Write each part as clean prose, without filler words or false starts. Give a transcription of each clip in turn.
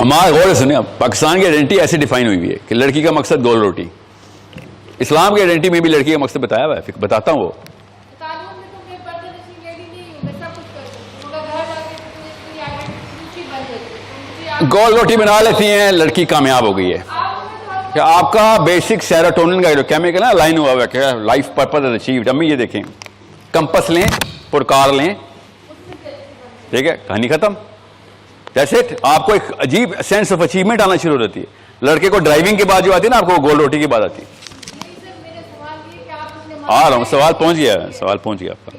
हमारा गौर से सुनिए, अब पाकिस्तान की आइडेंटिटी ऐसे डिफाइन हुई हुई है कि लड़की का मकसद गोल रोटी। इस्लाम की आइडेंटिटी में भी लड़की का मकसद बताया हुआ है, बताता हूँ वो। गोल रोटी बना लेती हैं, लड़की कामयाब हो गई है। क्या आपका बेसिक सेरोटोनिन का केमिकल ना लाइन हुआ हुआ है, लाइफ पर्पस अचीव्ड। अम्मी ये देखें, कंपस लें, पुरकार लें, ठीक है, कहानी खत्म। जैसे आपको एक अजीब सेंस ऑफ अचीवमेंट आना शुरू हो जाती है। लड़के को ड्राइविंग के बाद जो आती है ना, आपको गोल रोटी की बात आती है। आ रहा हूँ, सवाल पहुंच गया, सवाल पहुंच गया आपका।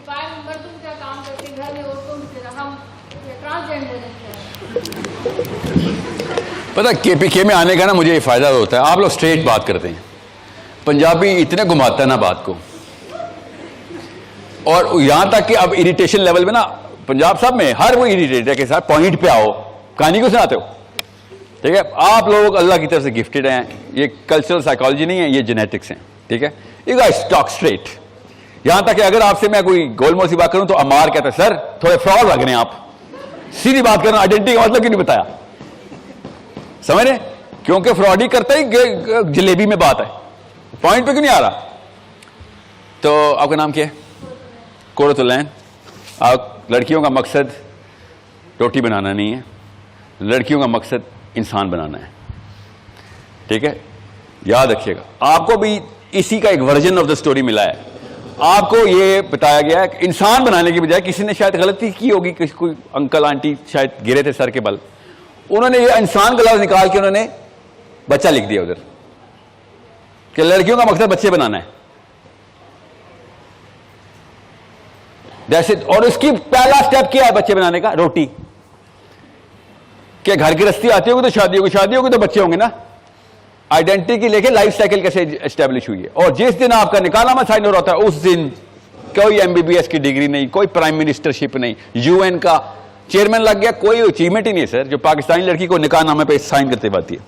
पता केपीके में आने का ना मुझे ये फायदा होता है, आप लोग स्ट्रेट बात करते हैं। पंजाबी इतने घुमाता है ना बात को, और यहां तक कि अब इरिटेशन लेवल में ना पंजाब सब में हर वो इरिटेट है कि साहब पॉइंट पे आओ, कहानी को सुनाते हो। ठीक है, आप लोग अल्लाह की तरफ से गिफ्टेड हैं, ये कल्चरल साइकोलॉजी नहीं है, ये जेनेटिक्स हैं। ठीक है, यू गाइस टॉक स्ट्रेट। यहां तक कि अगर आपसे मैं कोई गोलमोल सी बात करूं तो अमार कहता है सर थोड़े फ्रॉड लग रहे हैं आप, सीधी बात करना, आइडेंटिटी का मतलब क्यों नहीं बताया, समझ रहे? क्योंकि फ्रॉड ही करता ही जलेबी में बात है, पॉइंट पे क्यों नहीं आ रहा। तो आपका नाम क्या है? कोरतुलैन। आप लड़कियों का मकसद रोटी बनाना नहीं है, लड़कियों का मकसद इंसान बनाना है। ठीक है, याद रखिएगा। आपको भी इसी का एक वर्जन ऑफ द स्टोरी मिला है। आपको ये बताया गया है कि इंसान बनाने की बजाय किसी ने शायद गलती की होगी, किसी कोई अंकल आंटी शायद गिरे थे सर के बल, उन्होंने ये इंसान का लफ्ज निकाल के उन्होंने बच्चा लिख दिया उधर कि लड़कियों का मकसद बच्चे बनाना है। That's it. और इसकी पहला स्टेप क्या है बच्चे बनाने का? रोटी। क्या घर गृहस्थी आती होगी तो शादी होगी, शादी होगी तो बच्चे होंगे ना। आइडेंटिटी की लेके लाइफ साइकिल कैसे एस्टेब्लिश हुई है। और जिस दिन आपका निकाहनामा साइन हो रहा है उस दिन कोई एमबीबीएस की डिग्री नहीं, कोई प्राइम मिनिस्टरशिप नहीं, यूएन का चेयरमैन लग गया, कोई अचीवमेंट ही नहीं है सर जो पाकिस्तानी लड़की को निकाहनामे पे साइन करते पाती है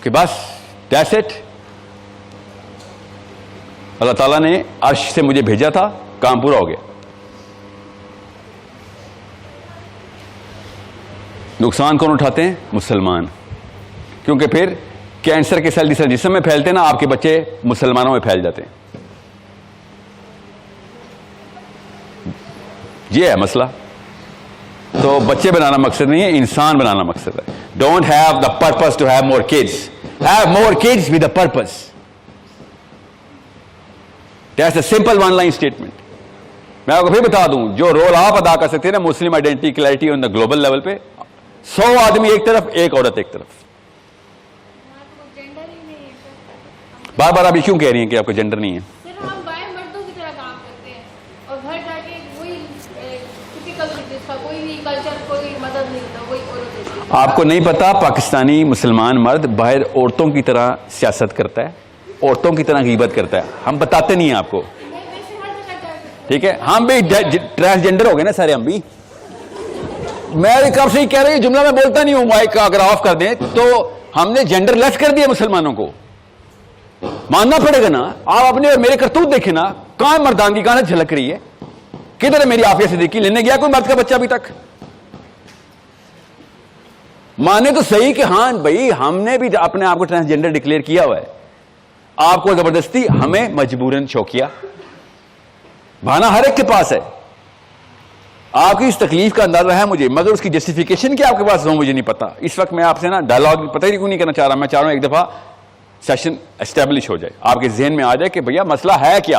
कि बस दैट्स इट। अल्लाह ताला ने अर्श से मुझे भेजा था, काम पूरा हो गया। नुकसान कौन उठाते हैं? मुसलमान। क्योंकि फिर कैंसर के सेल जिसम में फैलते हैं ना, आपके बच्चे मुसलमानों में फैल जाते हैं। ये है मसला। तो बच्चे बनाना मकसद नहीं है, इंसान बनाना मकसद है। Don't have the purpose to have more kids, have more kids with a purpose. That's a simple one line statement. मैं आपको फिर बता दूं, जो रोल आप अदा कर सकते हैं ना Muslim identity clarity on the global level पे, 100 आदमी एक तरफ, एक औरत एक तरफ। बार बार आप क्यों कह रही हैं कि आपको जेंडर नहीं है? सिर्फ हम बाएं मर्दों की तरह काम करते हैं और घर जाके वही टिपिकल जिसका कोई भी कल्चर, कोई मदद नहीं होता, वही औरत। आपको नहीं पता पाकिस्तानी मुसलमान मर्द बाहर औरतों की तरह सियासत करता है, औरतों की तरह गीबत करता है, हम बताते नहीं हैं आपको। ठीक है, हम भी ट्रांसजेंडर हो गए ना सारे, हम भी। मैं कब से ही कह रही हूं, जुमला मैं बोलता नहीं हूं, माइक अगर ऑफ कर दें तो हमने जेंडर लेस कर दिया मुसलमानों को। मानना पड़ेगा ना। आप अपने और मेरे करतूत देखे ना, कहां मर्दानगी कहां झलक रही है, किधर है मेरी आफिया सिद्दीकी? लेने गया कोई मर्द का बच्चा अभी तक? माने तो सही कि हां भाई हमने भी अपने आप को ट्रांसजेंडर डिक्लेयर किया हुआ है, आपको जबरदस्ती, हमें मजबूरन शौकिया। बहाना हर एक के पास है। आपकी इस तकलीफ का अंदाजा है मुझे, मगर उसकी जस्टिफिकेशन क्या आपके पास हो मुझे नहीं पता। इस वक्त मैं आपसे ना डायलॉग पता ही क्यों नहीं करना चाह रहा। मैं चाह रहा हूं एक दफा सेशन एस्टेब्लिश हो जाए, आपके जहन में आ जाए कि भैया मसला है क्या।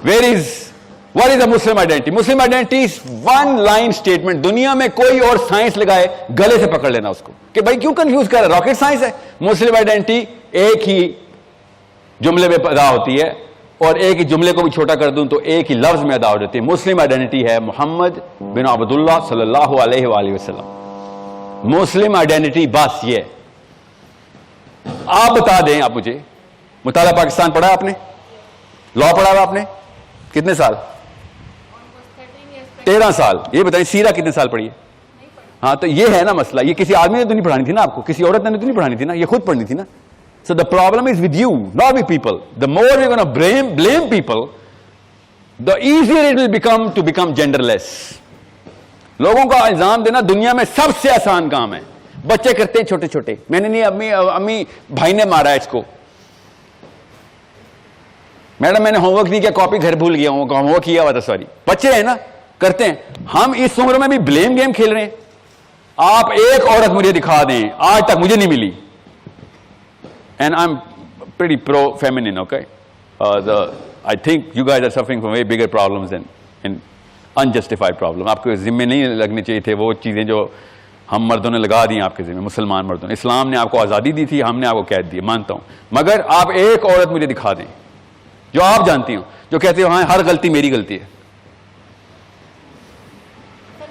What is the Muslim identity? Muslim identity is one line statement. दुनिया में कोई और साइंस लगाए गले से पकड़ लेना उसको कि भाई क्यों कंफ्यूज कर रहा है, रॉकेट साइंस है। मुस्लिम आइडेंटिटी एक ही जुमले में पैदा होती है, और एक ही जुमले को भी छोटा कर दूं तो एक ही लफ्ज में अदा हो जाती है। मुस्लिम आइडेंटिटी है मोहम्मद बिन अब्दुल्लाह सल्लल्लाहु अलैहि वसल्लम। मुस्लिम आइडेंटिटी बस ये। आप बता दें, आप मुझे, मुताला पाकिस्तान पढ़ा आपने, लॉ पढ़ा हुआ आपने कितने साल? 13 साल। ये बताइए सीरा कितने साल पढ़ी है? हाँ, तो ये है ना मसला। ये किसी आदमी ने तो नहीं पढ़ानी थी ना आपको, किसी औरत ने तो नहीं पढ़ानी थी ना, ये खुद पढ़नी थी ना। So the problem is with you, not with people. The more you're going to blame people, the easier it will become to become genderless. लोगों का इल्जाम देना दुनिया में सबसे आसान काम है। बच्चे करते हैं छोटे छोटे, मैंने नहीं, अम्मी भाई ने मारा है इसको, मैडम मैंने होमवर्क नहीं किया, कॉपी घर भूल गया हूं, होमवर्क किया हुआ था सॉरी। बच्चे हैं ना, करते हैं। हम इस उम्र में भी ब्लेम गेम खेल रहे हैं। आप एक औरत मुझे दिखा दें, आज तक मुझे नहीं मिली, and I am pretty pro feminine, okay, I think you guys are suffering from very bigger problems and unjustified problem. आपके जिम्मे नहीं लगने चाहिए थे वो चीजें जो हम मर्दों ने लगा दी आपके जिम्मे, मुसलमान मर्दों ने। इस्लाम ने आपको आजादी दी थी, हमने आपको कैद दी, मानता हूं, मगर आप एक औरत मुझे दिखा दें जो आप जानती हो, जो कहते हो हाँ हर गलती मेरी गलती है।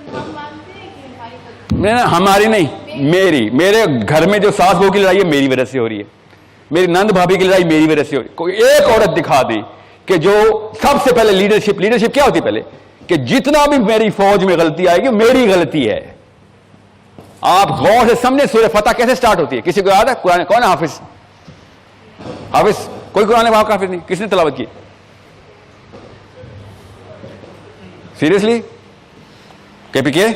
हम मानते हैं कि हमारी गलती नहीं, हमारी नहीं, मेरी। मेरे घर में जो सास बहू की लड़ाई है मेरी वजह से हो रही है, मेरी नंद भाभी की लड़ाई मेरी वजह से हो रही है। कोई एक औरत दिखा दे कि जो सबसे पहले लीडरशिप क्या होती है पहले, कि जितना भी मेरी फौज में गलती आएगी मेरी गलती है। आप गौर से समझे सूरह फतह कैसे स्टार्ट होती है? किसी को याद है? कुरान कौन है हाफिज? हाफिज कोई कुरान पाक हाफिज नहीं, किसने तिलावत की? Seriously KPK?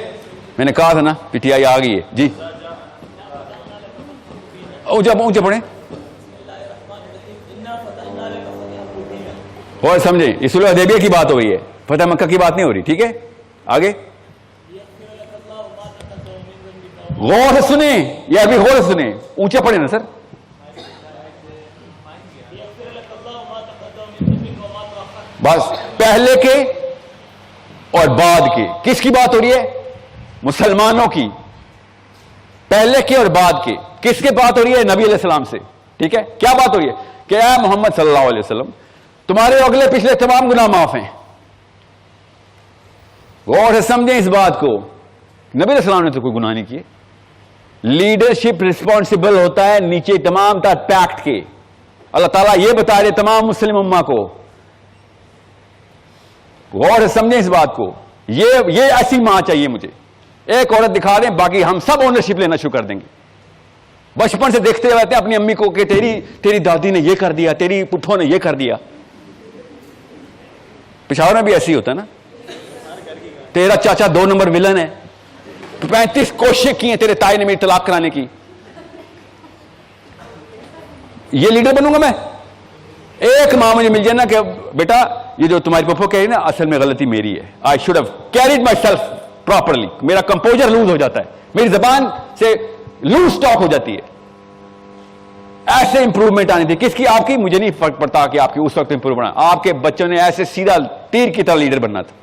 मैंने कहा था ना पीटीआई आ गई है जी। ऊंचे पढ़े और समझे, इस सुलह हुदैबिया की बात हो गई है, फतह मक्का की बात नहीं हो रही, ठीक है? आगे गौर से सुने या अभी गौर से सुने, ऊंचे पढ़े ना सर। बस पहले के और बाद के, किसकी बात हो रही है? मुसलमानों की। पहले के और बाद के, किसके बात हो रही है? नबी अलैहि सलाम से, ठीक है? क्या बात हो रही है कि ऐ मोहम्मद सल्लल्लाहु अलैहि वसल्लम, तुम्हारे अगले पिछले तमाम गुनाह माफ हैं। गौर से समझें इस बात को, नबी अलैहि सलाम ने तो कोई गुनाह नहीं किए। लीडरशिप रिस्पॉन्सिबल होता है नीचे तमाम तक पैक्ट के। अल्लाह ताला ये बता रहे तमाम मुस्लिम उम्मा को, गौर से समझें इस बात को। ये ऐसी मां चाहिए मुझे, एक औरत दिखा दें, बाकी हम सब ओनरशिप लेना शुरू कर देंगे। बचपन से देखते रहते हैं अपनी अम्मी को कि तेरी दादी ने ये कर दिया, तेरी पुप्पो ने ये कर दिया। पिशावर में भी ऐसी होता है ना, तेरा चाचा 2 नंबर विलन है, 35 कोशिशें की हैं तेरे ताई ने मेरी तलाक कराने की। ये लीडर बनूंगा मैं? एक मां मुझे मिल जाए ना कि बेटा ये जो तुम्हारी पप्पो कह रही ना, असल में गलती मेरी है, I should have carried my self properly. मेरा कंपोजर लूज हो जाता है, मेरी जबान से लूज स्टॉक हो जाती है। ऐसे इंप्रूवमेंट आनी थी। किसकी? आपकी। मुझे नहीं फर्क पड़ता कि आपकी उस वक्त इंप्रूवमेंट, आपके बच्चों ने ऐसे सीधा तीर की तरह लीडर बनना था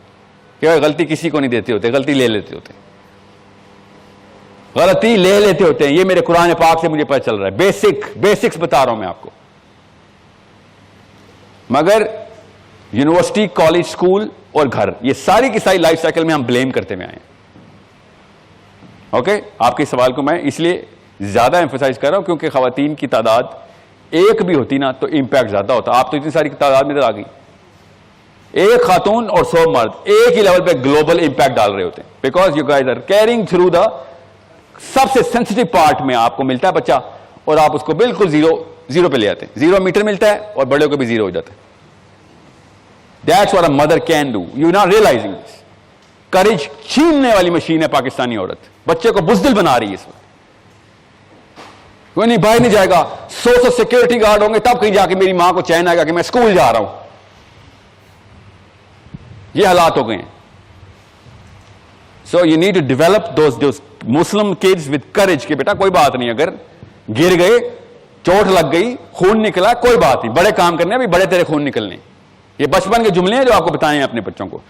कि गलती किसी को नहीं देते होते, गलती ले लेते होते, गलती ले लेते होते हैं। ये मेरे कुरान पाक से मुझे पता चल रहा है, बेसिक्स बता रहा हूं मैं आपको। मगर यूनिवर्सिटी, कॉलेज, स्कूल और घर, ये सारी की सारी लाइफ साइकिल में हम ब्लेम करते हुए आए हैं। ओके, आपके सवाल को मैं इसलिए ज्यादा एम्फोसाइज कर रहा हूं क्योंकि खवातीन की तादाद एक भी होती ना तो इंपैक्ट ज्यादा होता। आप तो इतनी सारी तादाद में आ गई, एक खातून और 100 मर्द एक ही लेवल पे ग्लोबल इंपैक्ट डाल रहे होते हैं, because you guys are carrying through the सबसे सेंसिटिव पार्ट में आपको मिलता है बच्चा, और आप उसको बिल्कुल जीरो पे ले आते हैं। 0 मीटर मिलता है और बड़े को भी 0 हो जाता है। That's what a mother can do, you not realising this. Courage छीनने वाली मशीन है पाकिस्तानी औरत, बच्चे को बुज़दिल बना रही है इस वक्त। कोई नहीं, बाहर नहीं जाएगा, 100 सिक्योरिटी गार्ड होंगे तब कहीं जाके मेरी मां को चैन आएगा कि मैं स्कूल जा रहा हूं। ये हालात हो गए हैं। So you need to develop those Muslim kids with courage कि बेटा कोई बात नहीं, अगर गिर गए, चोट लग गई, खून निकला, कोई बात नहीं, बड़े काम करने, अभी बड़े तेरे खून निकलने। ये बचपन के जुमले हैं जो आपको बताए हैं अपने बच्चों को।